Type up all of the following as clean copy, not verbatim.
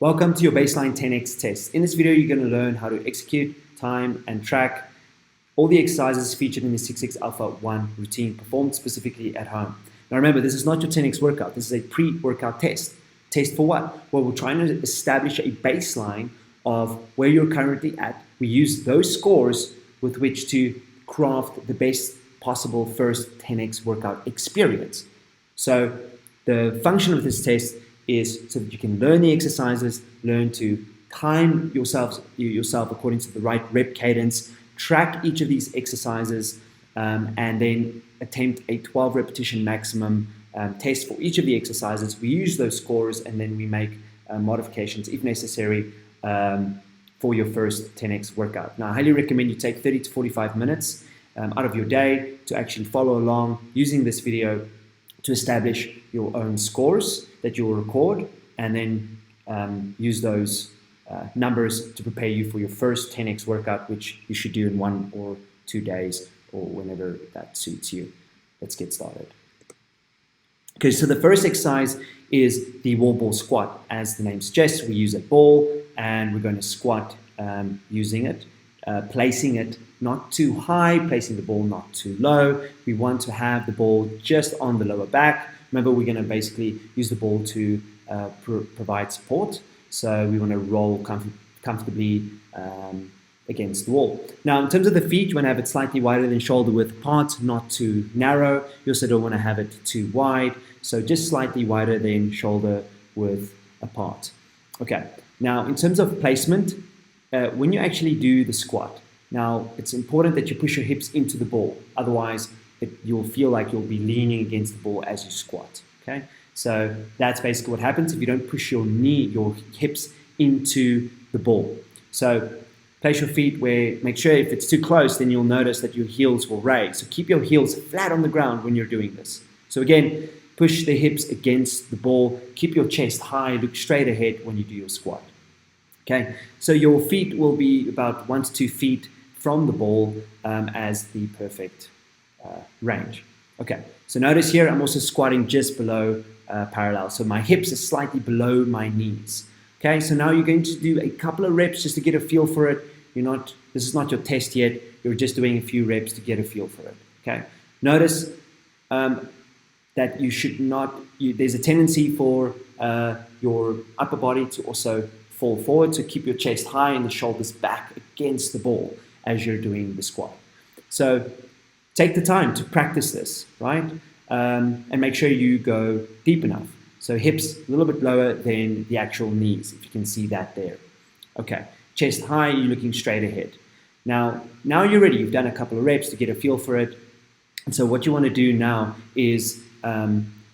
Welcome to your baseline 10x test. In this video, you're going to learn how to execute, time, and track all the exercises featured in the 6X Alpha 1 routine performed specifically at home. Now remember, this is not your 10x workout. This is a pre-workout test. Test for what? Well, we're trying to establish a baseline of where you're currently at. We use those scores with which to craft the best possible first 10x workout experience. So the function of this test is so that you can learn the exercises, learn to time yourself according to the right rep cadence, track each of these exercises, and then attempt a 12 repetition maximum test for each of the exercises. We use those scores and then we make modifications if necessary for your first 10x workout. Now, I highly recommend you take 30 to 45 minutes out of your day to actually follow along using this video to establish your own scores that you'll record and then use those numbers to prepare you for your first 10x workout, which you should do in 1 or 2 days or whenever that suits you. Let's get started. Okay, so the first exercise is the wall ball squat. As the name suggests, we use a ball and we're going to squat using it, placing it not too high, placing the ball not too low. We want to have the ball just on the lower back. Remember, we're going to basically use the ball to provide support. So we want to roll comfortably against the wall. Now, in terms of the feet, you want to have it slightly wider than shoulder width apart, not too narrow. You also don't want to have it too wide. So just slightly wider than shoulder width apart. Okay. Now, in terms of placement, when you actually do the squat, now it's important that you push your hips into the ball. Otherwise, you'll feel like you'll be leaning against the ball as you squat. Okay. So that's basically what happens if you don't push your hips into the ball. So place your feet where, make sure if it's too close, then you'll notice that your heels will raise. So keep your heels flat on the ground when you're doing this. So again, push the hips against the ball, keep your chest high, look straight ahead when you do your squat. Okay, so your feet will be about 1 to 2 feet from the ball as the perfect range. Okay, so notice here I'm also squatting just below parallel. So my hips are slightly below my knees. Okay, so now you're going to do a couple of reps just to get a feel for it. This is not your test yet. You're just doing a few reps to get a feel for it. Okay, notice that you should not, there's a tendency for your upper body to also fall forward. So keep your chest high and the shoulders back against the ball as you're doing the squat. So take the time to practice this, right? And make sure you go deep enough. So hips a little bit lower than the actual knees, if you can see that there. Okay, chest high, you're looking straight ahead. Now you're ready. You've done a couple of reps to get a feel for it. And so what you want to do now is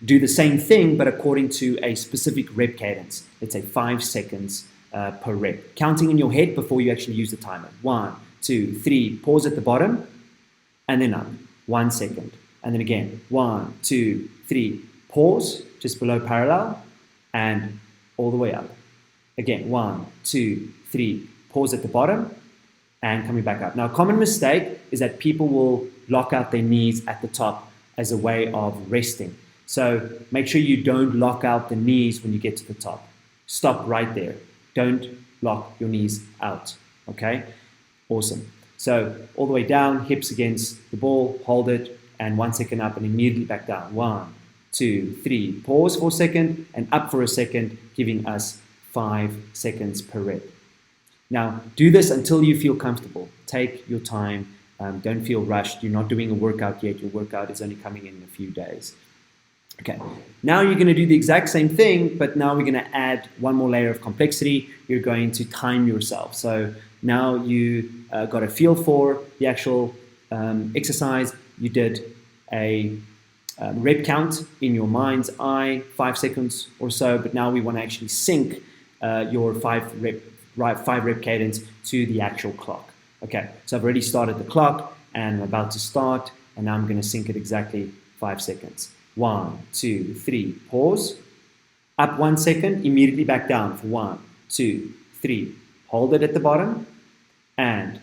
do the same thing, but according to a specific rep cadence. Let's say 5 seconds per rep. Counting in your head before you actually use the timer. 1, 2, 3, pause at the bottom, and then up. 1 second. And then again, 1, 2, 3, pause just below parallel, and all the way up. Again, 1, 2, 3, pause at the bottom, and coming back up. Now, a common mistake is that people will lock out their knees at the top as a way of resting. So make sure you don't lock out the knees when you get to the top. Stop right there. Don't lock your knees out, okay? Awesome. So all the way down, hips against the ball, hold it, and 1 second up and immediately back down. 1, 2, 3, pause for a second and up for a second, giving us 5 seconds per rep. Now, do this until you feel comfortable. Take your time. Don't feel rushed. You're not doing a workout yet. Your workout is only coming in a few days. Okay, now you're going to do the exact same thing, but now we're going to add one more layer of complexity. You're going to time yourself. So now you got a feel for the actual exercise. You did a rep count in your mind's eye, 5 seconds or so, but now we want to actually sync your 5 rep cadence to the actual clock. Okay, so I've already started the clock and I'm about to start, and now I'm going to sync it exactly 5 seconds. 1, 2, 3, pause. Up 1 second, immediately back down for 1, 2, 3. Hold it at the bottom and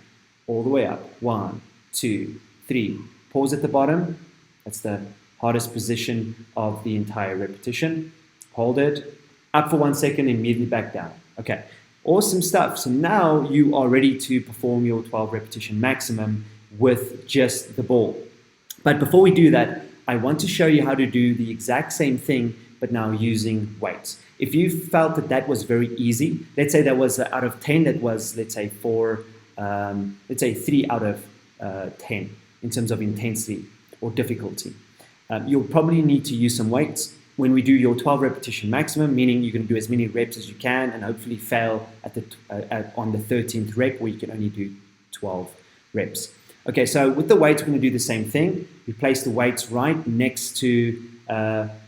all the way up. 1, 2, 3. Pause at the bottom. That's the hardest position of the entire repetition. Hold it. Up for 1 second, immediately back down. Okay, awesome stuff. So now you are ready to perform your 12 repetition maximum with just the ball. But before we do that, I want to show you how to do the exact same thing, but now using weights. If you felt that that was very easy, let's say that was out of 10, that was, let's say 3 out of 10 in terms of intensity or difficulty. You'll probably need to use some weights when we do your 12 repetition maximum, meaning you're going to do as many reps as you can and hopefully fail on the 13th rep, where you can only do 12 reps. Okay, so with the weights, we're going to do the same thing. You place the weights right next to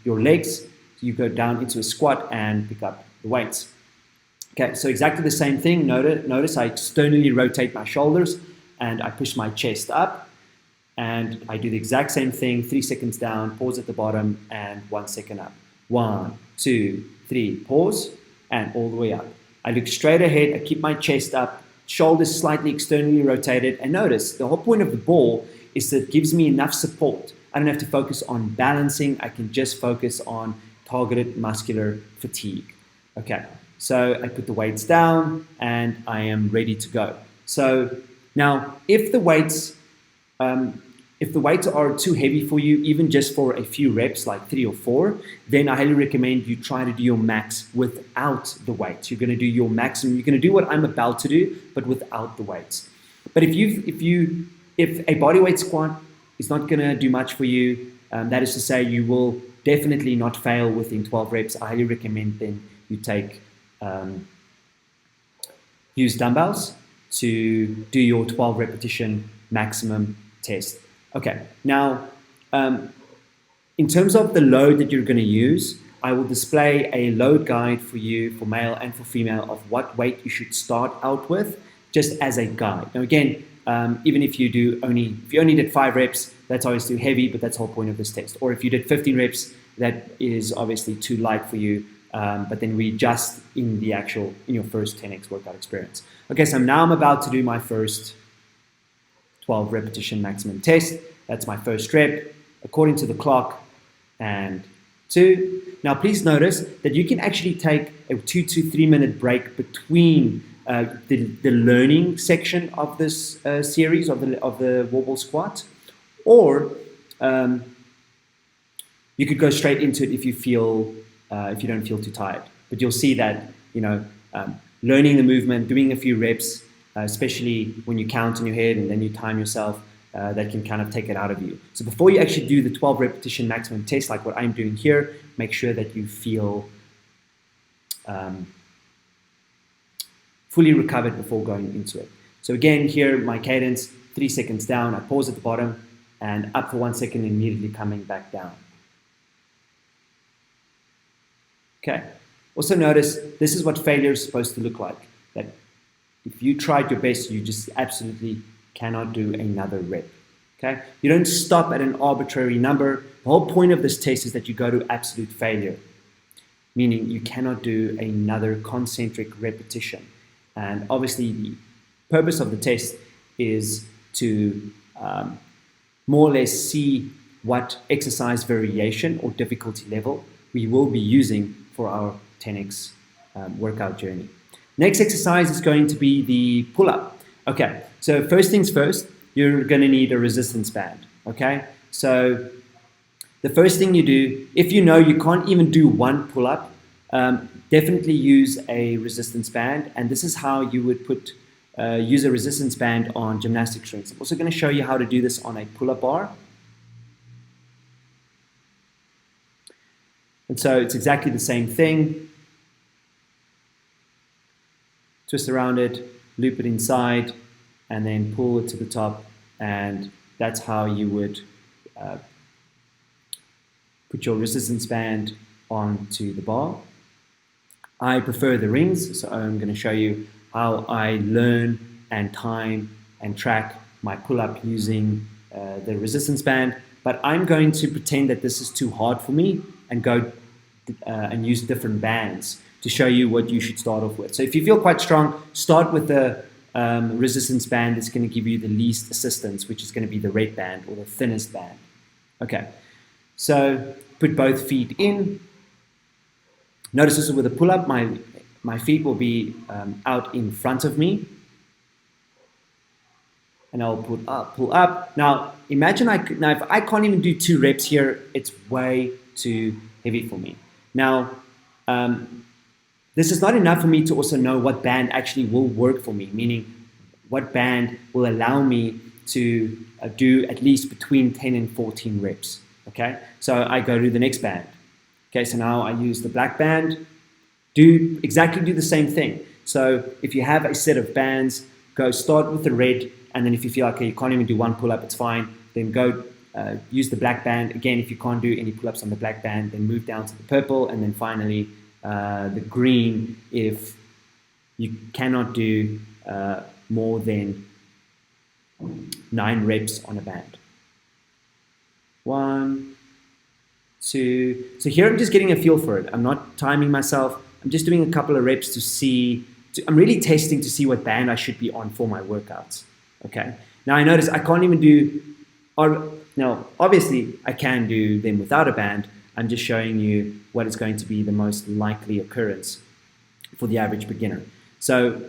your legs. So you go down into a squat and pick up the weights. Okay, so exactly the same thing. Notice I externally rotate my shoulders and I push my chest up. And I do the exact same thing, 3 seconds down, pause at the bottom, and 1 second up. 1, 2, 3, pause, and all the way up. I look straight ahead, I keep my chest up, shoulders slightly externally rotated, and notice the whole point of the ball is that it gives me enough support. I don't have to focus on balancing, I can just focus on targeted muscular fatigue. Okay, so I put the weights down and I am ready to go. So now if the weights are too heavy for you, even just for a few reps, like 3 or 4, then I highly recommend you try to do your max without the weights. You're going to do your maximum. You're going to do what I'm about to do, but without the weights. But if a bodyweight squat is not going to do much for you, that is to say, you will definitely not fail within 12 reps. I highly recommend then you use dumbbells to do your 12 repetition maximum test. Okay, now in terms of the load that you're going to use, I will display a load guide for you, for male and for female, of what weight you should start out with, just as a guide. Now again, even if you only did 5 reps, that's obviously too heavy, but that's the whole point of this test. Or if you did 15 reps, that is obviously too light for you, but then we adjust in your first 10x workout experience. Okay, so now I'm about to do my first 12 repetition maximum test. That's my first rep, according to the clock, and 2. Now please notice that you can actually take a 2 to 3 minute break between the learning section of this series of the wall ball squat, or you could go straight into it if you don't feel too tired. But you'll see that learning the movement, doing a few reps, especially when you count in your head and then you time yourself, that can kind of take it out of you. So before you actually do the 12 repetition maximum test, like what I'm doing here, make sure that you feel fully recovered before going into it. So again, here, my cadence, 3 seconds down, I pause at the bottom, and up for 1 second, immediately coming back down. Okay. Also notice, this is what failure is supposed to look like. That if you tried your best, you just absolutely cannot do another rep. Okay? You don't stop at an arbitrary number. The whole point of this test is that you go to absolute failure, meaning you cannot do another concentric repetition. And obviously, the purpose of the test is to more or less see what exercise variation or difficulty level we will be using for our 10x workout journey. Next exercise is going to be the pull-up. Okay, so first things first, you're going to need a resistance band. Okay, so the first thing you do, if you know you can't even do one pull-up, definitely use a resistance band, and this is how you would use a resistance band on gymnastic rings. I'm also going to show you how to do this on a pull-up bar. And so it's exactly the same thing. Twist around it, loop it inside, and then pull it to the top, and that's how you would put your resistance band onto the bar. I prefer the rings, so I'm going to show you how I learn and time and track my pull-up using the resistance band, but I'm going to pretend that this is too hard for me and go and use different bands to show you what you should start off with. So if you feel quite strong, start with the resistance band that's going to give you the least assistance, which is going to be the red band or the thinnest band. Okay, so put both feet in. Notice also with a pull-up, my my feet will be out in front of me, and I'll pull up. Now, imagine if I can't even do 2 reps here, it's way too heavy for me. Now, this is not enough for me to also know what band actually will work for me, meaning what band will allow me to do at least between 10 and 14 reps, okay? So I go to the next band. Okay, so now I use the black band, do the same thing. So if you have a set of bands, go start with the red, and then if you feel like, okay, you can't even do 1 pull-up, it's fine, then go use the black band. Again, if you can't do any pull-ups on the black band, then move down to the purple, and then finally the green if you cannot do more than 9 reps on a band. 1, 2. So here I'm just getting a feel for it. I'm not timing myself. I'm just doing a couple of reps to see. I'm really testing to see what band I should be on for my workouts. Okay. Now I notice I can't even do. Now obviously I can do them without a band. I'm just showing you what is going to be the most likely occurrence for the average beginner. So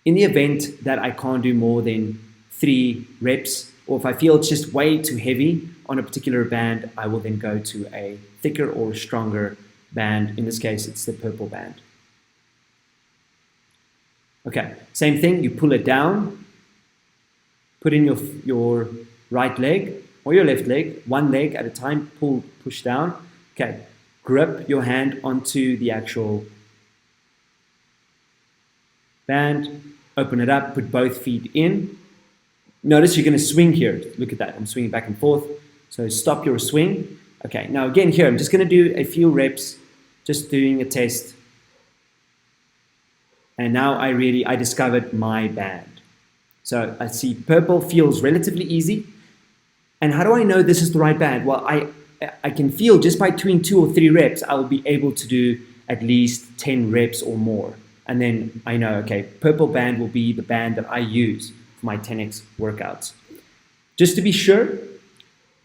in the event that I can't do more than 3 reps, or if I feel it's just way too heavy on a particular band, I will then go to a thicker or stronger band. In this case, it's the purple band. Okay, same thing, you pull it down, put in your right leg or your left leg, 1 leg at a time, push down. Okay, grip your hand onto the actual band, open it up, put both feet in. Notice you're going to swing here. Look at that, I'm swinging back and forth. So stop your swing. Okay, now again here, I'm just going to do a few reps, just doing a test. And now I discovered my band. So I see purple feels relatively easy. And how do I know this is the right band? Well, I can feel just by doing 2 or 3 reps, I will be able to do at least 10 reps or more. And then I know, okay, purple band will be the band that I use for my 10x workouts. Just to be sure,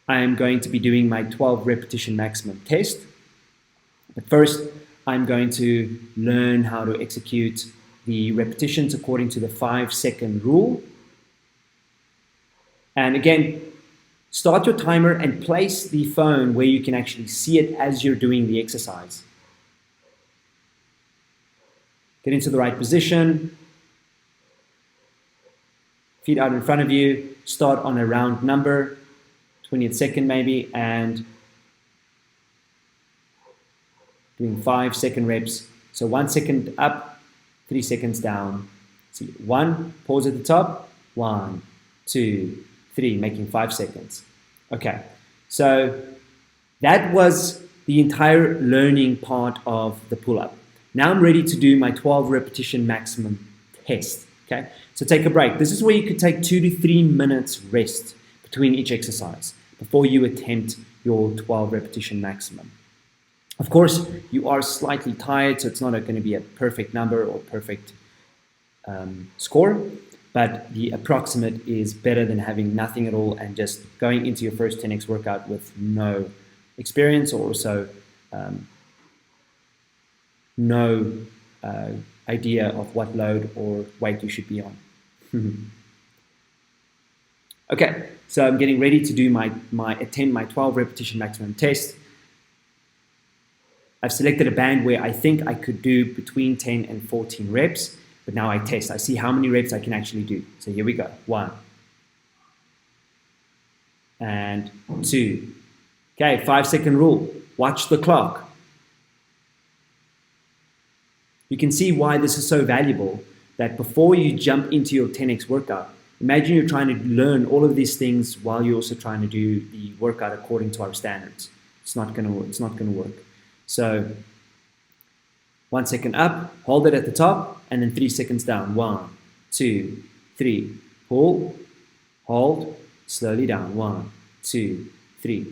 I am going to be doing my 12 repetition maximum test. But first, I'm going to learn how to execute the repetitions according to the 5-second rule. And again, start your timer and place the phone where you can actually see it as you're doing the exercise. Get into the right position. Feet out in front of you. Start on a round number, 20th second maybe, and doing 5-second reps. So 1 second up, 3 seconds down. See, 1, pause at the top, 1, 2, 3, making 5 seconds. Okay, so that was the entire learning part of the pull-up. Now I'm ready to do my 12 repetition maximum test. Okay, so take a break. This is where you could take 2 to 3 minutes rest between each exercise before you attempt your 12 repetition maximum. Of course, you are slightly tired, so it's not going to be a perfect number or perfect score, but the approximate is better than having nothing at all and just going into your first 10x workout with no experience or also no idea of what load or weight you should be on. Okay, so I'm getting ready to do my 12 repetition maximum test. I've selected a band where I think I could do between 10 and 14 reps, but now I test. I see how many reps I can actually do. So here we go. 1 and 2. Okay, 5-second rule. Watch the clock. You can see why this is so valuable, that before you jump into your 10x workout, imagine you're trying to learn all of these things while you're also trying to do the workout according to our standards. It's not going to work. So 1 second up, hold it at the top, and then 3 seconds down. 1, 2, 3. Pull, hold, slowly down. 1, 2, 3.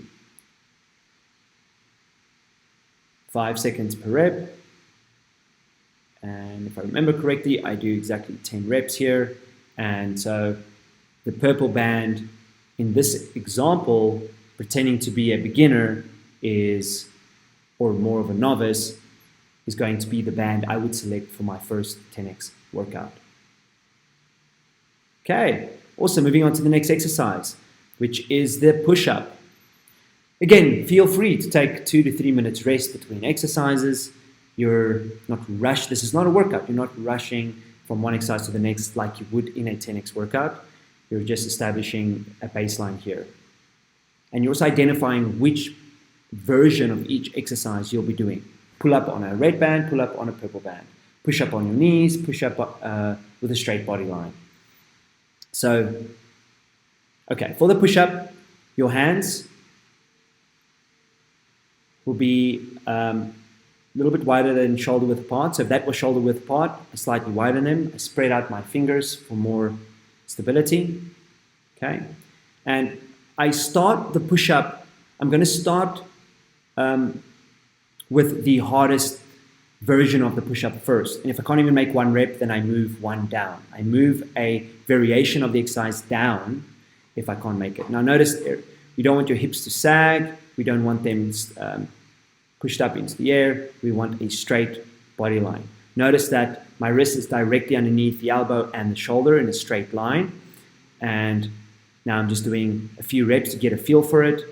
5 seconds per rep. And if I remember correctly, I do exactly 10 reps here. And so the purple band in this example, pretending to be a beginner is, or more of a novice, is going to be the band I would select for my first 10x workout. Okay, also moving on to the next exercise, which is the push-up. Again, feel free to take 2 to 3 minutes rest between exercises. You're not rushed. This is not a workout. You're not rushing from one exercise to the next like you would in a 10x workout. You're just establishing a baseline here. And you're also identifying which version of each exercise you'll be doing. Pull up on a red band, pull up on a purple band. Push up on your knees, push up with a straight body line. So, okay, for the push-up, your hands will be a little bit wider than shoulder width apart. So if that was shoulder width apart, I slightly widen them. I spread out my fingers for more stability. Okay, and I start the push-up. I'm going to start with the hardest version of the push-up first. And if I can't even make 1 rep, then I move 1 down. I move a variation of the exercise down if I can't make it. Now notice there, we don't want your hips to sag. We don't want them pushed up into the air. We want a straight body line. Notice that my wrist is directly underneath the elbow and the shoulder in a straight line. And now I'm just doing a few reps to get a feel for it.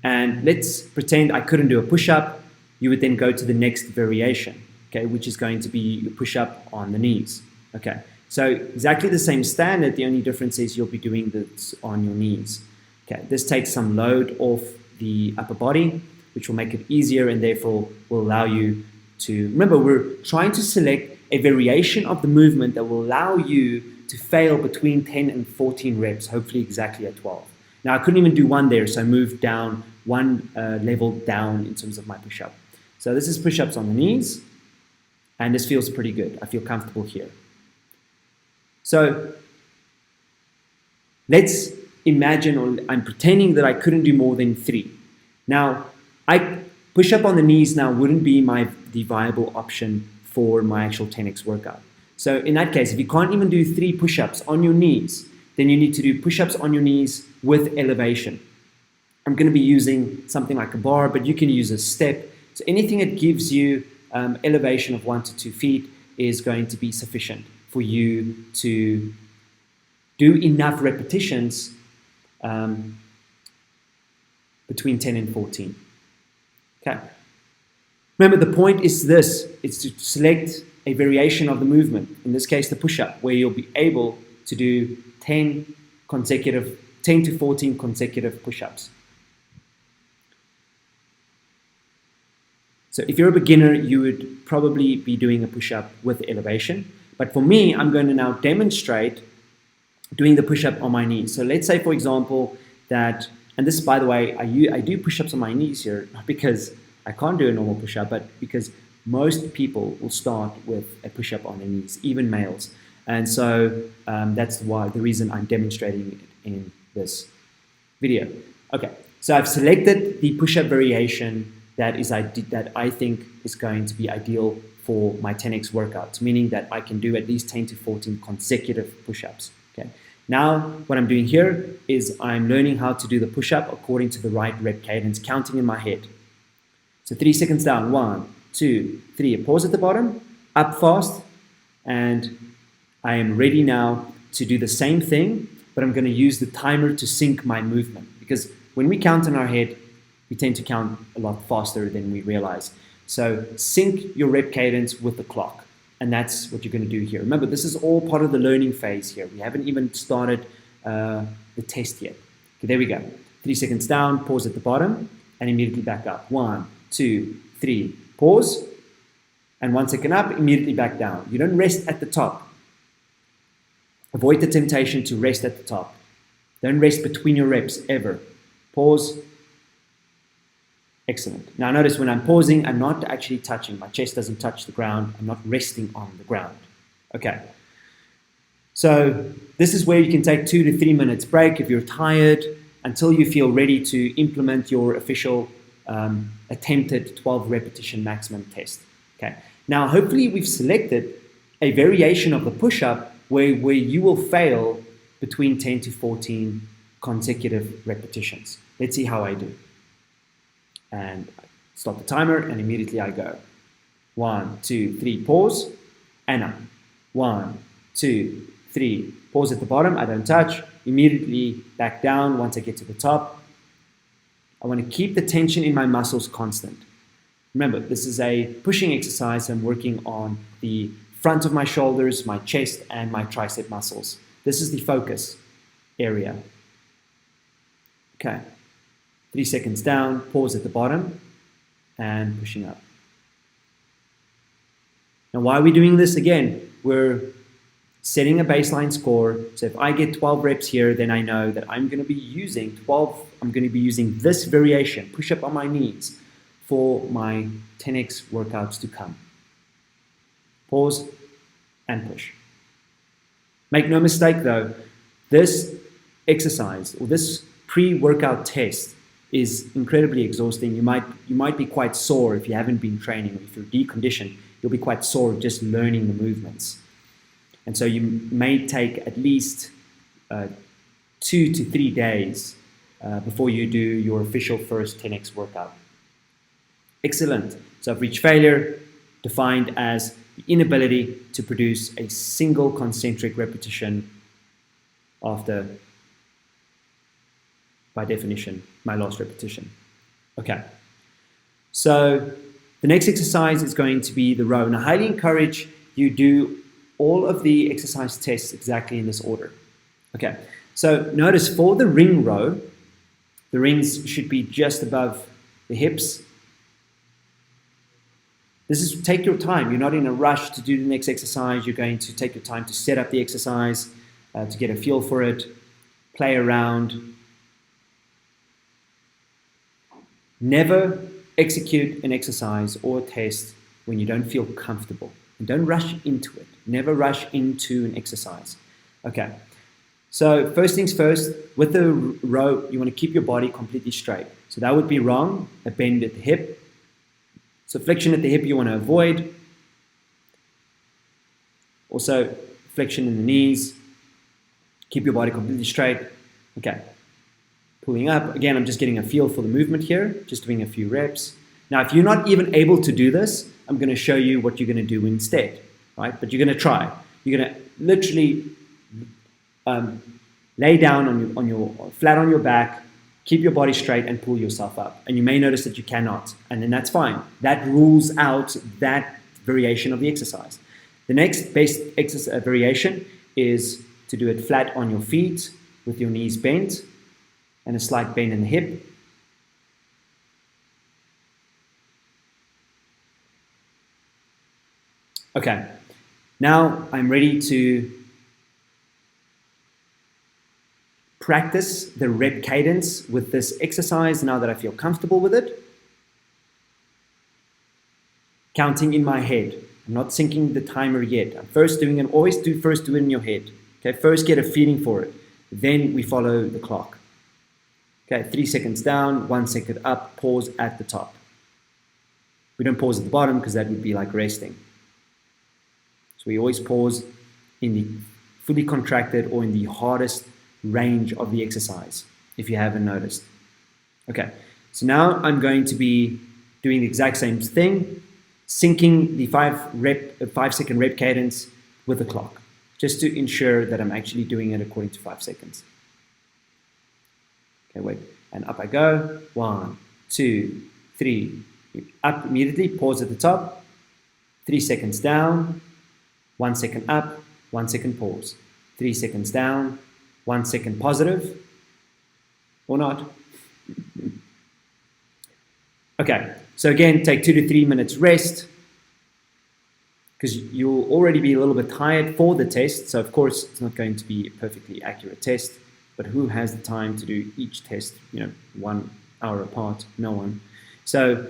And let's pretend I couldn't do a push-up. You would then go to the next variation, okay, which is going to be your push-up on the knees. Okay, so exactly the same standard. The only difference is you'll be doing this on your knees. Okay, this takes some load off the upper body, which will make it easier and therefore will allow you to, remember, we're trying to select a variation of the movement that will allow you to fail between 10 and 14 reps, hopefully exactly at 12. Now I couldn't even do 1 there, so I moved down 1 level down in terms of my push-up. So this is push-ups on the knees, and this feels pretty good. I feel comfortable here. So let's imagine, or I'm pretending that I couldn't do more than 3. Now, push-up on the knees now wouldn't be the viable option for my actual 10x workout. So in that case, if you can't even do 3 push-ups on your knees, then you need to do push-ups on your knees with elevation. I'm going to be using something like a bar, but you can use a step. So anything that gives you elevation of 1 to 2 feet is going to be sufficient for you to do enough repetitions between 10 and 14. Okay. Remember, the point is this. It's to select a variation of the movement, in this case the push-up, where you'll be able to do 10 to 14 consecutive push-ups. So if you're a beginner, you would probably be doing a push-up with elevation. But for me, I'm going to now demonstrate doing the push-up on my knees. So let's say, for example, that, and this, by the way, I do push-ups on my knees here, not because I can't do a normal push-up, but because most people will start with a push-up on their knees, even males. And so that's the reason I'm demonstrating it in this video. Okay, so I've selected the push-up variation that I think is going to be ideal for my 10x workouts, meaning that I can do at least 10 to 14 consecutive push-ups. Okay. Now, what I'm doing here is I'm learning how to do the push-up according to the right rep cadence, counting in my head. So 3 seconds down, 1, 2, 3. Pause at the bottom, up fast, and I am ready now to do the same thing, but I'm going to use the timer to sync my movement, because when we count in our head, we tend to count a lot faster than we realize. So sync your rep cadence with the clock, and that's what you're going to do here. Remember, this is all part of the learning phase here. We haven't even started the test yet. Okay, there we go. 3 seconds down, pause at the bottom, and immediately back up. 1, 2, 3, pause, and 1 second up, immediately back down. You don't rest at the top. Avoid the temptation to rest at the top. Don't rest between your reps, ever. Pause. Excellent. Now notice when I'm pausing, I'm not actually touching. My chest doesn't touch the ground. I'm not resting on the ground. Okay. So this is where you can take 2 to 3 minutes break if you're tired until you feel ready to implement your official attempted 12 repetition maximum test. Okay. Now hopefully we've selected a variation of the push-up where you will fail between 10 to 14 consecutive repetitions. Let's see how I do. And Stop the timer, and immediately I go. 1, 2, 3, pause, and up. 1, 2, 3, pause at the bottom, I don't touch, immediately back down once I get to the top. I want to keep the tension in my muscles constant. Remember, this is a pushing exercise. I'm working on the front of my shoulders, my chest, and my tricep muscles. This is the focus area. Okay, 3 seconds down, pause at the bottom, and pushing up. Now, why are we doing this? Again, we're setting a baseline score. So if I get 12 reps here, then I know that I'm going to be using this variation, push up on my knees, for my 10x workouts to come. Pause and push. Make no mistake though, this exercise or this pre-workout test is incredibly exhausting. You might be quite sore if you haven't been training. If you're deconditioned, you'll be quite sore just learning the movements. And so you may take at least 2 to 3 days before you do your official first 10x workout. Excellent. So I've reached failure, defined as the inability to produce a single concentric repetition after, by definition, my last repetition. Okay. So the next exercise is going to be the row. And I highly encourage you do all of the exercise tests exactly in this order. Okay. So notice for the ring row, the rings should be just above the hips. Take your time. You're not in a rush to do the next exercise. You're going to take your time to set up the exercise, to get a feel for it, play around. Never execute an exercise or a test when you don't feel comfortable. And don't rush into it. Never rush into an exercise. Okay. So first things first, with the row, you want to keep your body completely straight. So that would be wrong, a bend at the hip. So flexion at the hip you want to avoid. Also flexion in the knees. Keep your body completely straight. Okay. Pulling up. Again, I'm just getting a feel for the movement here. Just doing a few reps. Now, if you're not even able to do this, I'm going to show you what you're going to do instead. Right? But you're going to try. You're going to literally lay down on your flat on your back. Keep your body straight and pull yourself up. And you may notice that you cannot, and then that's fine. That rules out that variation of the exercise. The next best variation is to do it flat on your feet with your knees bent and a slight bend in the hip. Okay, now I'm ready to practice the rep cadence with this exercise now that I feel comfortable with it. Counting in my head. I'm not syncing the timer yet. I'm first doing it, always do it in your head. Okay, first get a feeling for it. Then we follow the clock. Okay, 3 seconds down, 1 second up, pause at the top. We don't pause at the bottom because that would be like resting. So we always pause in the fully contracted or in the hardest range of the exercise, if you haven't noticed. Okay, so now I'm going to be doing the exact same thing, syncing the 5-second rep cadence with the clock, just to ensure that I'm actually doing it according to 5 seconds. Okay, wait, and up I go. 1, 2, 3, up immediately, pause at the top, 3 seconds down, 1 second up, 1 second pause, 3 seconds down, 1 second positive, or not. Okay, so again, take 2 to 3 minutes rest, because you'll already be a little bit tired for the test, so of course it's not going to be a perfectly accurate test, but who has the time to do each test, 1 hour apart? No one. So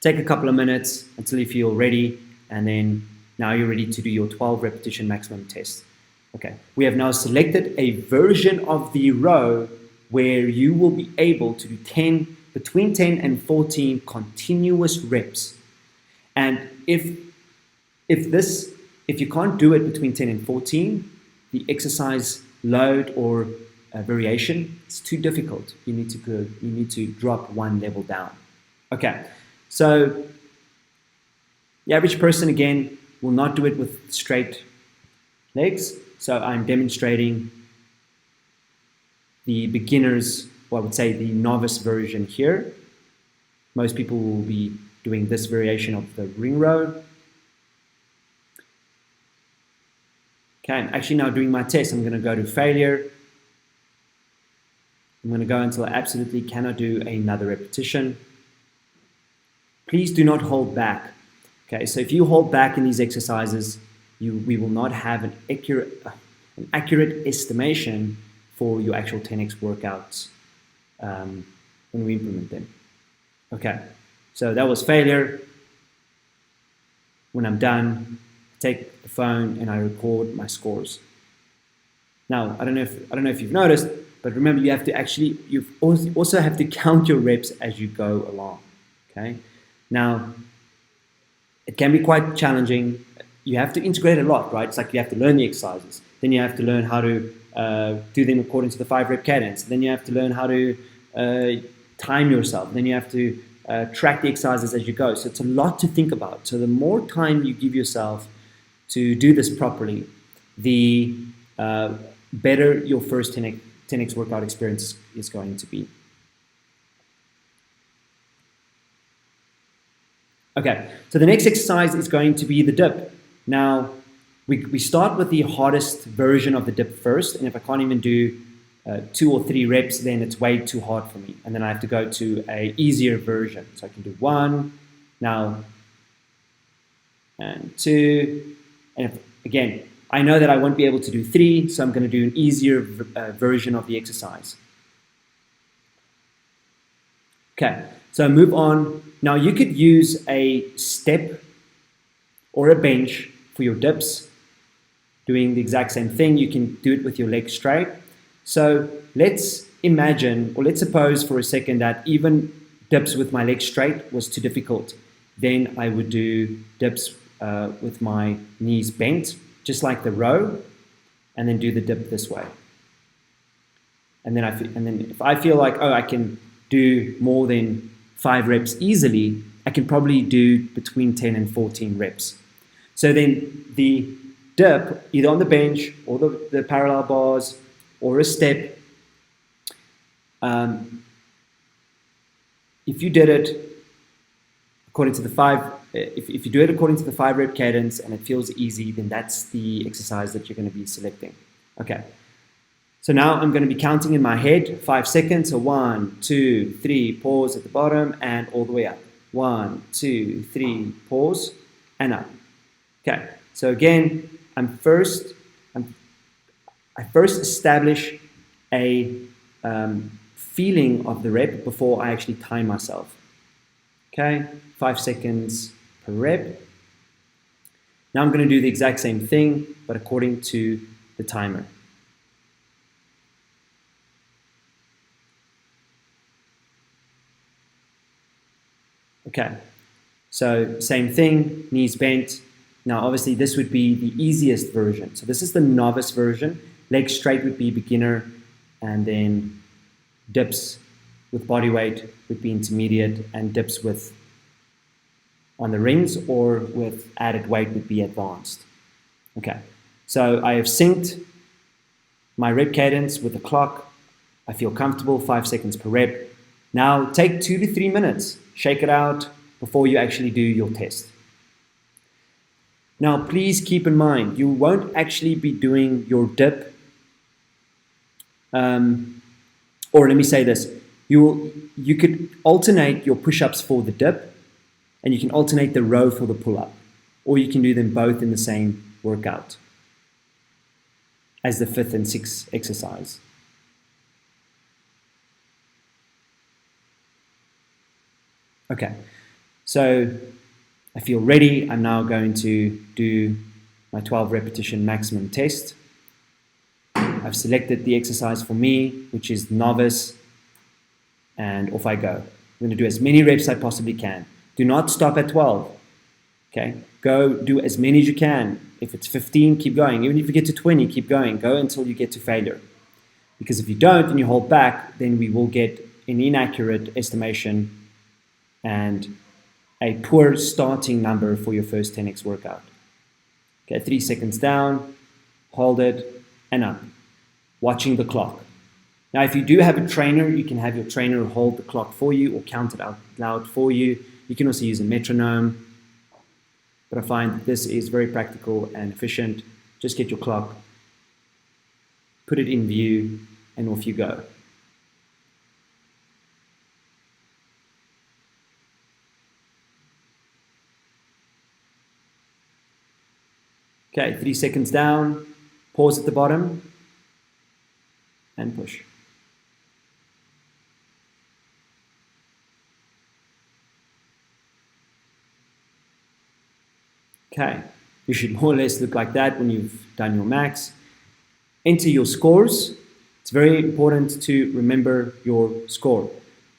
take a couple of minutes until you feel ready, and then now you're ready to do your 12 repetition maximum test. Okay, we have now selected a version of the row where you will be able to do between 10 and 14 continuous reps. And if you can't do it between 10 and 14, the exercise load or variation is too difficult. You need to drop one level down. Okay, so the average person, again, will not do it with straight legs. So I'm demonstrating the beginner's, or I would say the novice version here. Most people will be doing this variation of the ring row. Okay, I'm actually now doing my test. I'm going to go to failure. I'm going to go until I absolutely cannot do another repetition. Please do not hold back. Okay, so if you hold back in these exercises, we will not have an accurate estimation for your actual 10x workouts when we implement them. Okay, so that was failure. When I'm done, I take the phone and I record my scores. Now, I don't know if you've noticed, but remember, you also have to count your reps as you go along. Okay, now it can be quite challenging. You have to integrate a lot, right? It's like you have to learn the exercises, then you have to learn how to do them according to the 5-rep cadence, then you have to learn how to time yourself, then you have to track the exercises as you go. So it's a lot to think about. So the more time you give yourself to do this properly, the better your first 10x workout experience is going to be. Okay, so the next exercise is going to be the dip. Now, we start with the hardest version of the dip first, and if I can't even do 2 or 3 reps, then it's way too hard for me. And then I have to go to an easier version. So I can do 1, now, and 2, and again, I know that I won't be able to do 3, so I'm going to do an easier version of the exercise. Okay, so move on. Now you could use a step or a bench for your dips, doing the exact same thing. You can do it with your legs straight. So let's imagine, or let's suppose for a second that even dips with my legs straight was too difficult. Then I would do dips with my knees bent, just like the row, and then do the dip this way. And then if I feel like, oh, I can do more than 5 reps easily, I can probably do between 10 and 14 reps. So then the dip, either on the bench or the parallel bars or a step, if you did it according to the if you do it according to the 5-rep cadence and it feels easy, then that's the exercise that you're going to be selecting. Okay. So now I'm going to be counting in my head 5 seconds. So 1, 2, 3, pause at the bottom and all the way up. 1, 2, 3, pause and up. Okay. So again, I first establish a feeling of the rep before I actually time myself. Okay, 5 seconds per rep. Now I'm going to do the exact same thing, but according to the timer. Okay, so same thing, knees bent. Now obviously this would be the easiest version. So this is the novice version. Legs straight would be beginner, and then dips with body weight would be intermediate, and dips on the rings or with added weight would be advanced. Okay, so I have synced my rep cadence with the clock. I feel comfortable, 5 seconds per rep. Now take 2 to 3 minutes, shake it out before you actually do your test. Now please keep in mind, you won't actually be doing your dip, or let me say this, you could alternate your push-ups for the dip, and you can alternate the row for the pull-up, or you can do them both in the same workout as the 5th and 6th exercise. Okay, so I feel ready. I'm now going to do my 12 repetition maximum test. I've selected the exercise for me, which is novice, and off I go. I'm going to do as many reps as I possibly can. Do not stop at 12. Okay, go do as many as you can. If it's 15, keep going. Even if you get to 20, keep going. Go until you get to failure. Because if you don't and you hold back, then we will get an inaccurate estimation and a poor starting number for your first 10x workout. Okay, 3 seconds down, hold it, and up, watching the clock. Now, if you do have a trainer, you can have your trainer hold the clock for you or count it out loud for you. You can also use a metronome, but I find that this is very practical and efficient. Just get your clock, put it in view, and off you go. Okay, 3 seconds down, pause at the bottom, and push. Okay, you should more or less look like that when you've done your max. Enter your scores. It's very important to remember your score.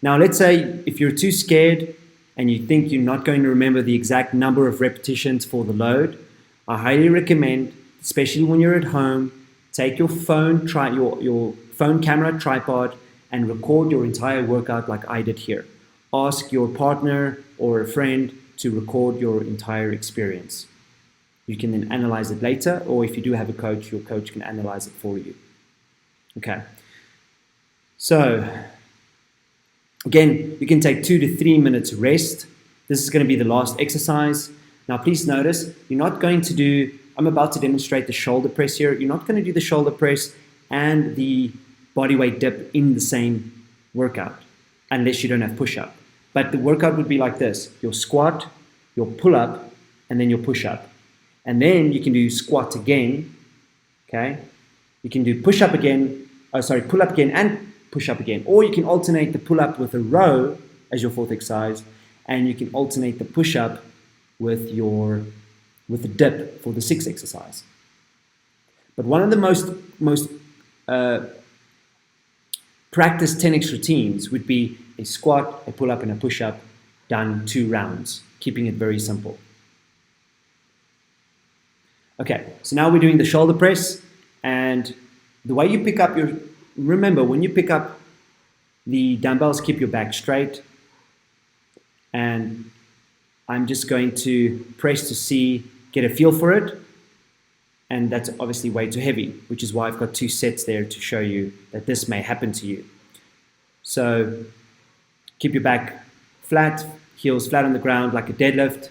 Now, let's say if you're too scared and you think you're not going to remember the exact number of repetitions for the load, I highly recommend, especially when you're at home, take your phone, your phone camera tripod, and record your entire workout like I did here. Ask your partner or a friend to record your entire experience. You can then analyze it later, or if you do have a coach, your coach can analyze it for you. Okay. So, again, you can take 2 to 3 minutes rest. This is going to be the last exercise. Now, please notice, you're not going to do, I'm about to demonstrate the shoulder press here. You're not going to do the shoulder press and the body weight dip in the same workout, unless you don't have push-up. But the workout would be like this: your squat, your pull-up, and then your push-up. And then you can do squat again, okay? You can do push-up again, pull-up again and push-up again. Or you can alternate the pull-up with a row as your fourth exercise, and you can alternate the push-up with the dip for the sixth exercise. But one of the most practiced 10x routines would be a squat, a pull-up, and a push-up done 2 rounds, keeping it very simple. Okay, so now we're doing the shoulder press, and the way you pick up remember, when you pick up the dumbbells, keep your back straight, and I'm just going to press to get a feel for it, and that's obviously way too heavy, which is why I've got 2 sets there to show you that this may happen to you. So keep your back flat, heels flat on the ground like a deadlift.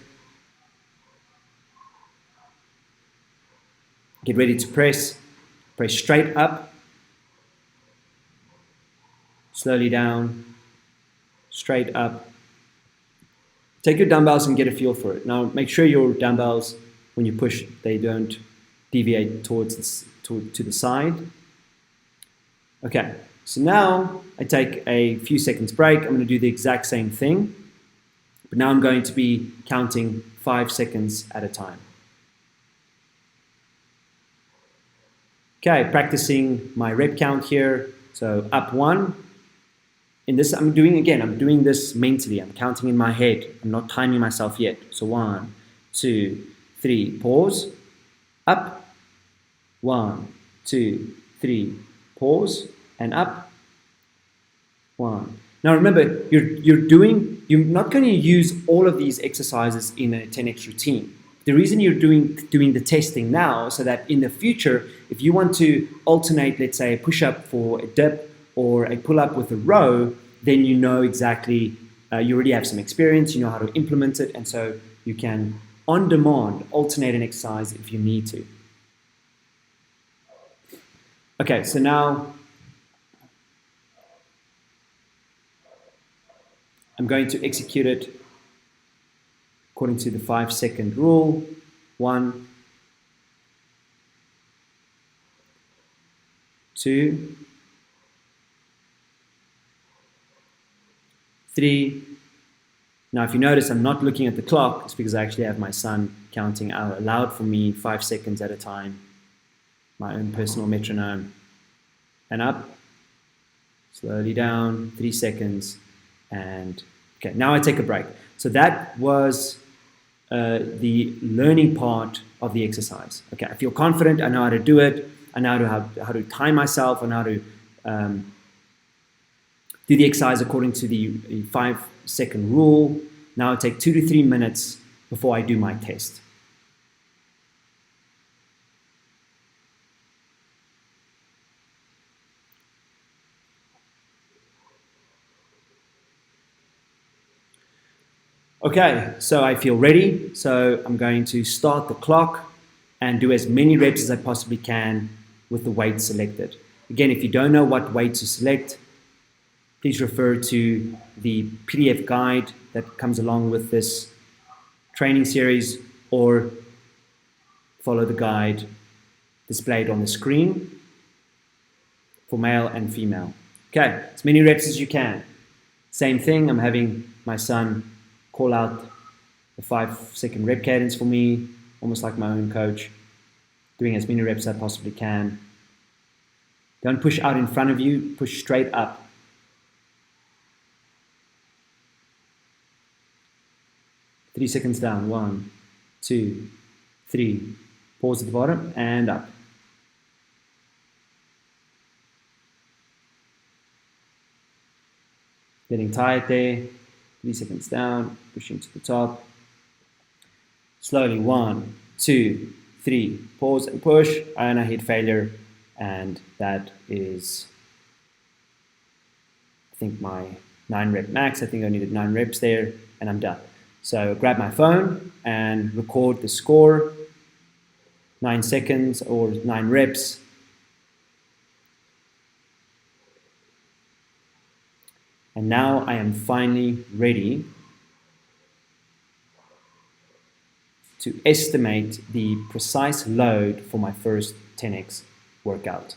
Get ready to press straight up, slowly down, straight up. Take your dumbbells and get a feel for it. Now make sure your dumbbells, when you push, they don't deviate to the side. Okay, so now I take a few seconds break. I'm going to do the exact same thing, but now I'm going to be counting 5 seconds at a time. Okay, practicing my rep count here. So up 1. In this, I'm doing this mentally. I'm counting in my head. I'm not timing myself yet. So 1, 2, 3, pause, up, 1, 2, 3, pause, and up, 1. Now remember, you're not going to use all of these exercises in a 10x routine. The reason you're doing the testing now, so that in the future, if you want to alternate, let's say, a push-up for a dip or a pull-up with a row, then you know exactly, you already have some experience, you know how to implement it, and so you can, on demand, alternate an exercise if you need to. Okay, so now I'm going to execute it according to the 5-second rule. 1, 2, 3. Now, if you notice, I'm not looking at the clock. It's because I actually have my son counting out loud for me 5 seconds at a time, my own personal metronome. And up, slowly down, 3 seconds, and okay, now I take a break. So that was the learning part of the exercise. Okay, I feel confident, I know how to do it, I know how to time myself, I know how to do the exercise according to the 5-second rule. Now I take 2 to 3 minutes before I do my test. Okay, so I feel ready. So I'm going to start the clock and do as many reps as I possibly can with the weight selected. Again, if you don't know what weight to select, please refer to the PDF guide that comes along with this training series, or follow the guide displayed on the screen for male and female. Okay, as many reps as you can. Same thing, I'm having my son call out the 5-second rep cadence for me, almost like my own coach, doing as many reps as I possibly can. Don't push out in front of you, push straight up. 3 seconds down, 1, 2, 3, pause at the bottom and up. Getting tired there, 3 seconds down, pushing to the top. Slowly, 1, 2, 3, pause and push, and I hit failure, and that is, I think, my 9 rep max. I think I needed 9 reps there, and I'm done. So grab my phone and record the score, 9 seconds or 9 reps. And now I am finally ready to estimate the precise load for my first 10x workout.